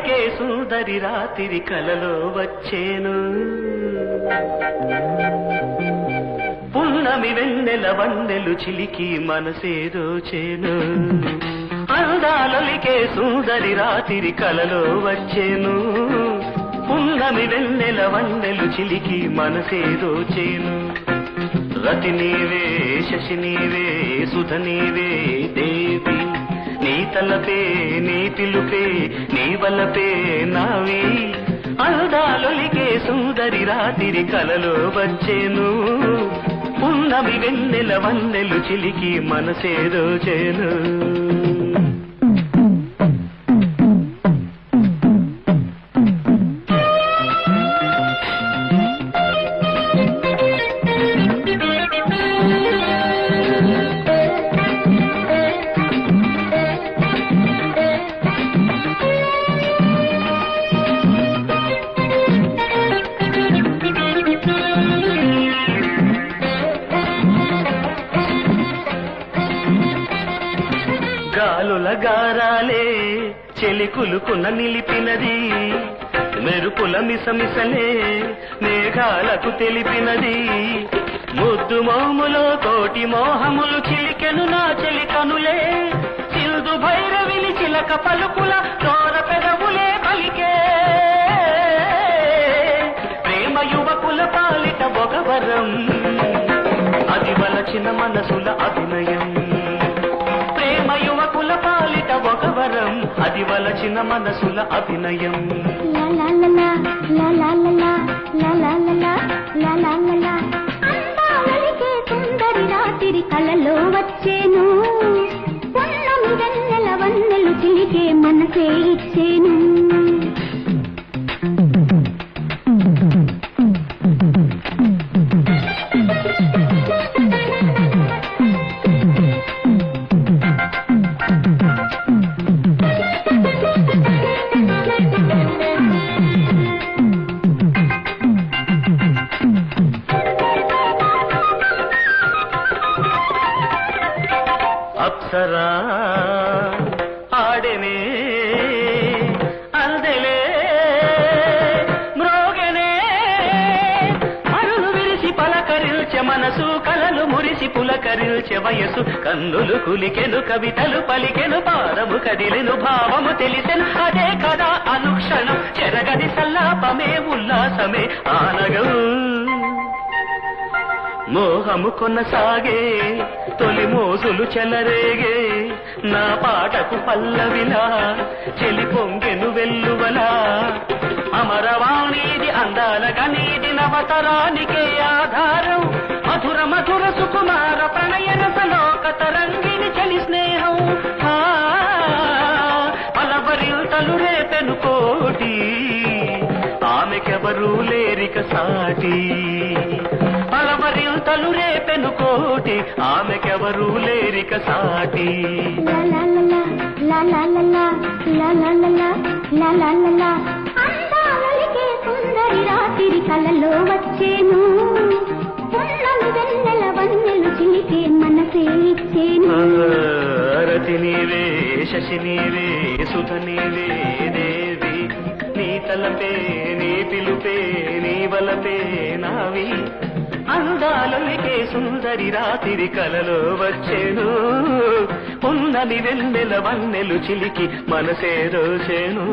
అందాలొలికే సుందరి రాత్రి కలలో వచ్చేను పున్నమి వెన్నెల వన్నెలు చిలికి మనసే దోచేను అందాలొలికే సుందరి రాత్రి కలలో వచ్చేను పున్నమి వెన్నెల వన్నెలు చిలికి మనసే దోచేను రతి నీవే శశి నీవే సుధ నీవే దేవి నీ తలపే నీ పిలుపే నీ వలపే నావి అందాలొలికే సుందరి రాత్రి కలలో వచ్చేను పున్నమి వెన్నెల వన్నెలు చిలికి మనసే దోచేను గాలుల గారాలే చెలికులుకున్న నిలిపినది మెరుపుల మిసమిసలే మేఘాలకు తెలిపినది ముద్దు మోములో కోటి మోహములు చిలికెను నా చెలి కనులే సిల్దు భైరవిని చిలక పలుకుల తోర పెదవులే పలికే ప్రేమ యువకుల పాలిట బొగవరం అది వలచిన మనసుల అభినయం యువకుల పాలిట ఒక వరం అది వలచిన మనసుల అభినయం అందాలొలికే సుందరి రాత్రి కలలో వచ్చేను పున్నమి వెన్నెల వన్నెలు చిలికే మనసే ఇచ్చేను అప్సరా ఆడెనే అందెలే మ్రోగెనే మరులు విరిసి పలకరిల్చె మనసు కలలు మురిసి పులకరిల్చె వయసు కన్నులు కులికెను కవితలు పలికెను పాదము కదిలెను భావము తెలిసెను అదే కదా అనుక్షణం చెరగని సల్లాపమే ఉల్లాసమే ఆనగం మోహము కొనసాగే తొలి మోసులు చెలరేగే నా పాటకు పల్లవిలా చెలి పొంగెను వెల్లువలా అమరవాణీది అందాల గనీది నవతరానికే ఆధారం మధుర మధుర సుకుమార ప్రణయరసలోక తరంగిని చలి స్నేహం పలవరిల్తలు రేపెను కోటి ఆమెకెవరూ లేరిక సాటి పలవరిల్తలు రేపెను కోటి ఆమెకెవరూ లేరిక సాటి అందాలొలికే సుందరి రాత్రి కలలో వచ్చేను పున్నమి వెన్నెల వన్నెలు చిలికే మనసే ఇచ్చేను రతి నీవే శశి నీవే సుధ నీవే దేవి నీ తలపే నీ పిలుపే నీ వలపే నావి అందాలొలికే సుందరి రాత్రి కలలో వచ్చేను పున్నమి వెన్నెల వన్నెలు చిలికి మనసే దోచేను